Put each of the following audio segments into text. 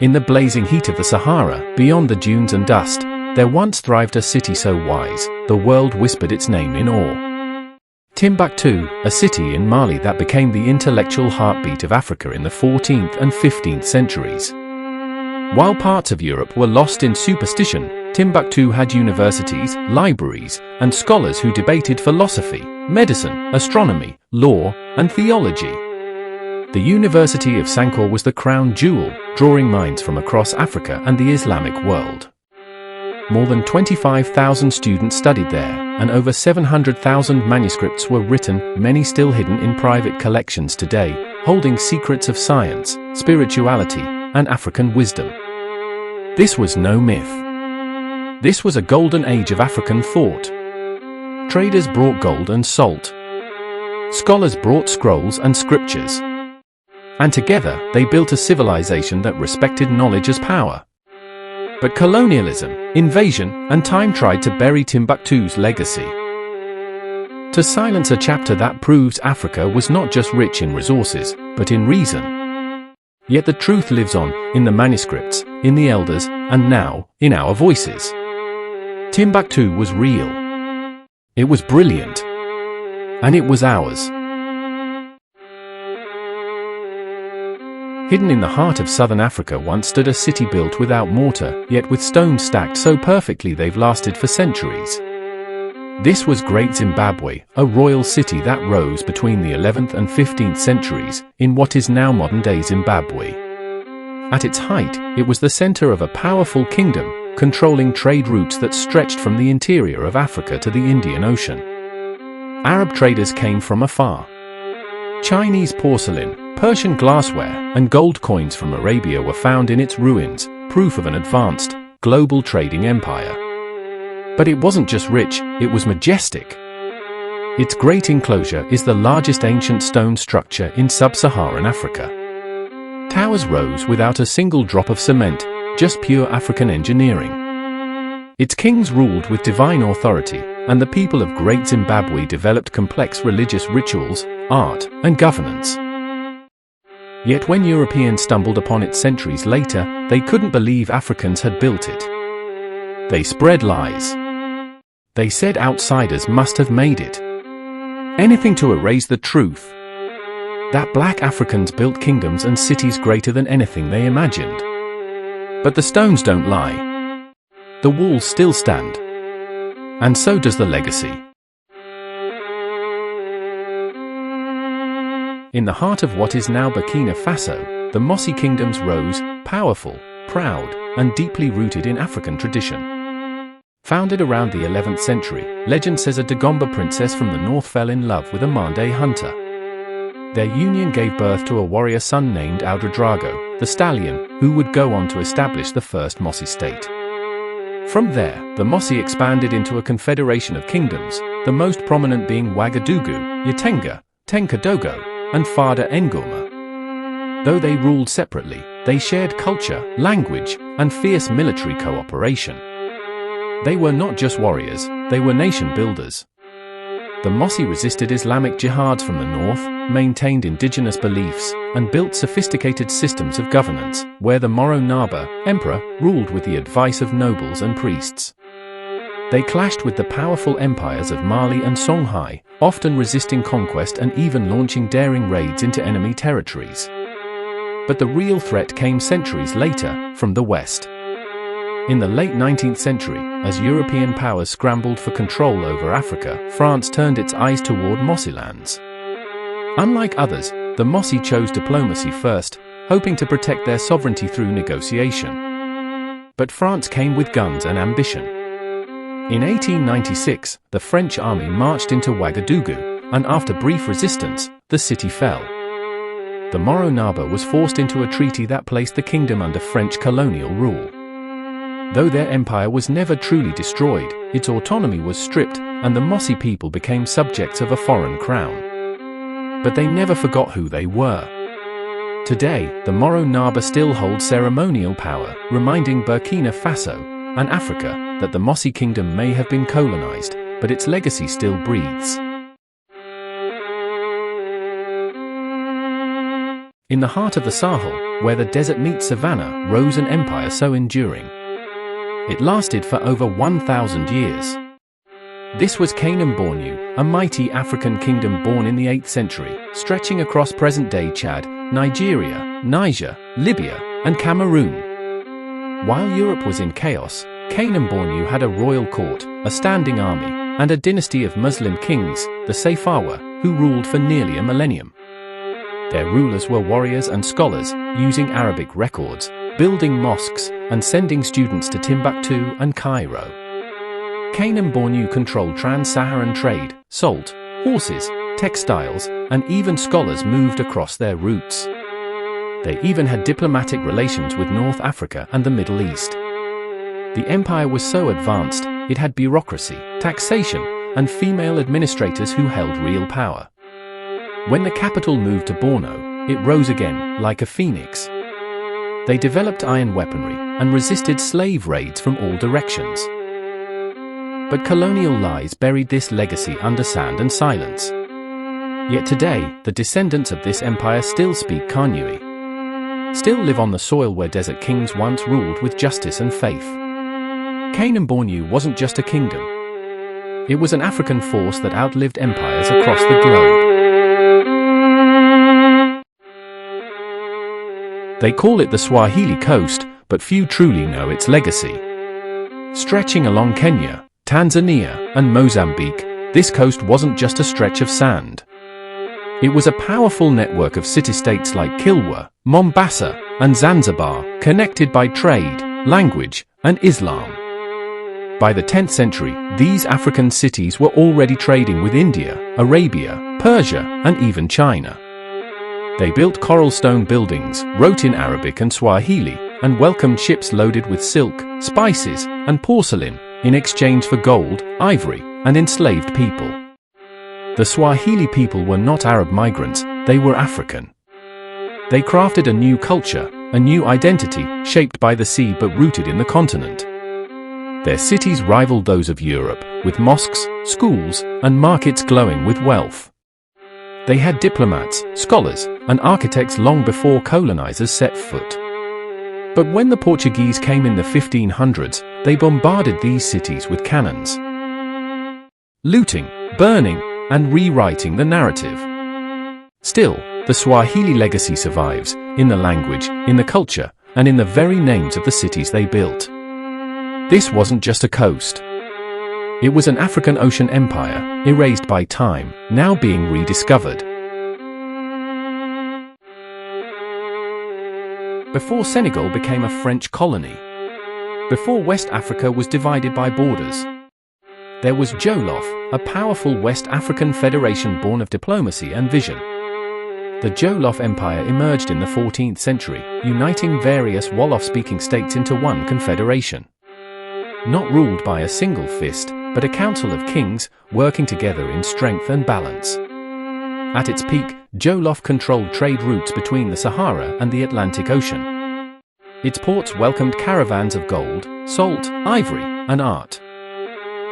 In the blazing heat of the Sahara, beyond the dunes and dust, there once thrived a city so wise, the world whispered its name in awe. Timbuktu, a city in Mali that became the intellectual heartbeat of Africa in the 14th and 15th centuries. While parts of Europe were lost in superstition, Timbuktu had universities, libraries, and scholars who debated philosophy, medicine, astronomy, law, and theology. The University of Sankore was the crown jewel, drawing minds from across Africa and the Islamic world. More than 25,000 students studied there, and over 700,000 manuscripts were written, many still hidden in private collections today, holding secrets of science, spirituality, and African wisdom. This was no myth. This was a golden age of African thought. Traders brought gold and salt. Scholars brought scrolls and scriptures. And together, they built a civilization that respected knowledge as power. But colonialism, invasion, and time tried to bury Timbuktu's legacy. To silence a chapter that proves Africa was not just rich in resources, but in reason. Yet the truth lives on, in the manuscripts, in the elders, and now, in our voices. Timbuktu was real. It was brilliant. And it was ours. Hidden in the heart of southern Africa once stood a city built without mortar, yet with stones stacked so perfectly they've lasted for centuries. This was Great Zimbabwe, a royal city that rose between the 11th and 15th centuries, in what is now modern-day Zimbabwe. At its height, it was the center of a powerful kingdom, controlling trade routes that stretched from the interior of Africa to the Indian Ocean. Arab traders came from afar. Chinese porcelain, Persian glassware, and gold coins from Arabia were found in its ruins, proof of an advanced, global trading empire. But it wasn't just rich, it was majestic. Its great enclosure is the largest ancient stone structure in sub-Saharan Africa. Towers rose without a single drop of cement, just pure African engineering. Its kings ruled with divine authority, and the people of Great Zimbabwe developed complex religious rituals, art, and governance. Yet when Europeans stumbled upon it centuries later, they couldn't believe Africans had built it. They spread lies. They said outsiders must have made it. Anything to erase the truth. That black Africans built kingdoms and cities greater than anything they imagined. But the stones don't lie. The walls still stand. And so does the legacy. In the heart of what is now Burkina Faso, the Mossi kingdoms rose, powerful, proud, and deeply rooted in African tradition. Founded around the 11th century, legend says a Dagomba princess from the north fell in love with a Mande hunter. Their union gave birth to a warrior son named Ouedraogo, the stallion, who would go on to establish the first Mossi state. From there, the Mossi expanded into a confederation of kingdoms, the most prominent being Ouagadougou, Yatenga, Tenkadogo, and Fada Ngoma. Though they ruled separately, they shared culture, language, and fierce military cooperation. They were not just warriors, they were nation builders. The Mossi resisted Islamic jihads from the north, maintained indigenous beliefs, and built sophisticated systems of governance, where the Moro Naba, emperor, ruled with the advice of nobles and priests. They clashed with the powerful empires of Mali and Songhai, often resisting conquest and even launching daring raids into enemy territories. But the real threat came centuries later, from the west. In the late 19th century, as European powers scrambled for control over Africa, France turned its eyes toward Mossi lands. Unlike others, the Mossi chose diplomacy first, hoping to protect their sovereignty through negotiation. But France came with guns and ambition. In 1896, the French army marched into Ouagadougou, and after brief resistance, the city fell. The Moro Naba was forced into a treaty that placed the kingdom under French colonial rule. Though their empire was never truly destroyed, its autonomy was stripped, and the Mossi people became subjects of a foreign crown. But they never forgot who they were. Today, the Moro Naba still holds ceremonial power, reminding Burkina Faso and Africa that the Mossi kingdom may have been colonized, but its legacy still breathes. In the heart of the Sahel, where the desert meets savanna, rose an empire so enduring. It lasted for over 1,000 years. This was Kanem-Bornu, a mighty African kingdom born in the 8th century, stretching across present-day Chad, Nigeria, Niger, Libya, and Cameroon. While Europe was in chaos, Kanem-Bornu had a royal court, a standing army, and a dynasty of Muslim kings, the Sayfawa, who ruled for nearly a millennium. Their rulers were warriors and scholars, using Arabic records, building mosques, and sending students to Timbuktu and Cairo. Kanem-Bornu controlled trans-Saharan trade, salt, horses, textiles, and even scholars moved across their routes. They even had diplomatic relations with North Africa and the Middle East. The empire was so advanced, it had bureaucracy, taxation, and female administrators who held real power. When the capital moved to Borno, it rose again, like a phoenix. They developed iron weaponry and resisted slave raids from all directions. But colonial lies buried this legacy under sand and silence. Yet today, the descendants of this empire still speak Kanuri, still live on the soil where desert kings once ruled with justice and faith. Kanem-Bornu wasn't just a kingdom. It was an African force that outlived empires across the globe. They call it the Swahili coast, but few truly know its legacy. Stretching along Kenya, Tanzania, and Mozambique, this coast wasn't just a stretch of sand. It was a powerful network of city-states like Kilwa, Mombasa, and Zanzibar, connected by trade, language, and Islam. By the 10th century, these African cities were already trading with India, Arabia, Persia, and even China. They built coral stone buildings, wrote in Arabic and Swahili, and welcomed ships loaded with silk, spices, and porcelain, in exchange for gold, ivory, and enslaved people. The Swahili people were not Arab migrants, they were African. They crafted a new culture, a new identity, shaped by the sea but rooted in the continent. Their cities rivaled those of Europe, with mosques, schools, and markets glowing with wealth. They had diplomats, scholars, and architects long before colonizers set foot. But when the Portuguese came in the 1500s, they bombarded these cities with cannons, looting, burning, and rewriting the narrative. Still, the Swahili legacy survives, in the language, in the culture, and in the very names of the cities they built. This wasn't just a coast. It was an African ocean empire, erased by time, now being rediscovered. Before Senegal became a French colony, before West Africa was divided by borders, there was Jolof, a powerful West African federation born of diplomacy and vision. The Jolof Empire emerged in the 14th century, uniting various Wolof-speaking states into one confederation. Not ruled by a single fist, but a council of kings, working together in strength and balance. At its peak, Jolof controlled trade routes between the Sahara and the Atlantic Ocean. Its ports welcomed caravans of gold, salt, ivory, and art.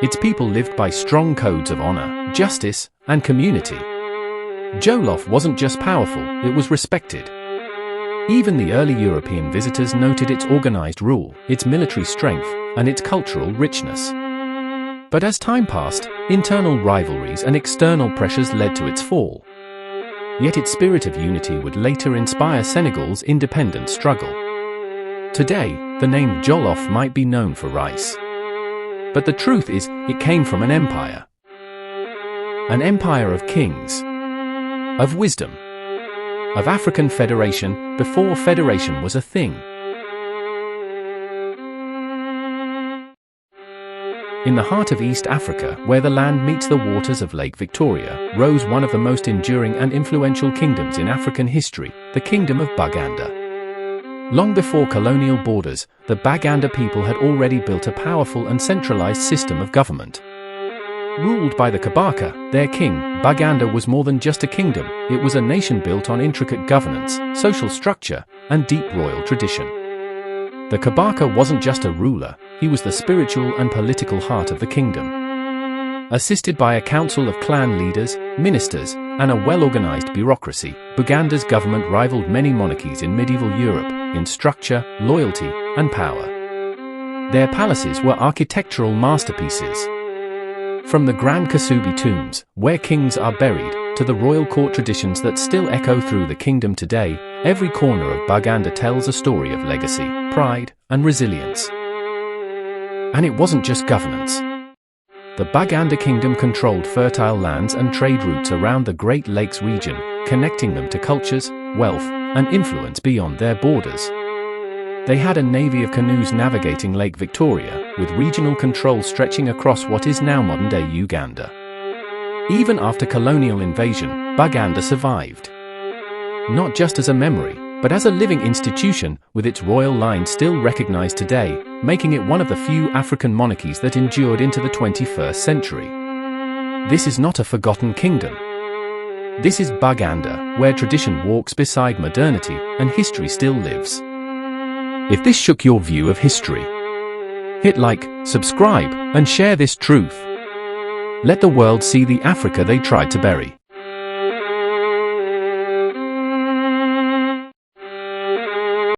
Its people lived by strong codes of honor, justice, and community. Jolof wasn't just powerful, it was respected. Even the early European visitors noted its organized rule, its military strength, and its cultural richness. But as time passed, internal rivalries and external pressures led to its fall. Yet its spirit of unity would later inspire Senegal's independence struggle. Today, the name Jolof might be known for rice. But the truth is, it came from an empire. An empire of kings, of wisdom, of African federation before federation was a thing. In the heart of East Africa, where the land meets the waters of Lake Victoria, rose one of the most enduring and influential kingdoms in African history, the Kingdom of Baganda. Long before colonial borders, the Baganda people had already built a powerful and centralized system of government. Ruled by the Kabaka, their king, Baganda was more than just a kingdom, it was a nation built on intricate governance, social structure, and deep royal tradition. The Kabaka wasn't just a ruler, he was the spiritual and political heart of the kingdom. Assisted by a council of clan leaders, ministers, and a well-organized bureaucracy, Buganda's government rivaled many monarchies in medieval Europe in structure, loyalty, and power. Their palaces were architectural masterpieces. From the Grand Kasubi tombs, where kings are buried, to the royal court traditions that still echo through the kingdom today, every corner of Buganda tells a story of legacy, pride, and resilience. And it wasn't just governance. The Buganda kingdom controlled fertile lands and trade routes around the Great Lakes region, connecting them to cultures, wealth, and influence beyond their borders. They had a navy of canoes navigating Lake Victoria, with regional control stretching across what is now modern-day Uganda. Even after colonial invasion, Buganda survived. Not just as a memory, but as a living institution, with its royal line still recognized today, making it one of the few African monarchies that endured into the 21st century. This is not a forgotten kingdom. This is Buganda, where tradition walks beside modernity, and history still lives. If this shook your view of history, hit like, subscribe, and share this truth. Let the world see the Africa they tried to bury.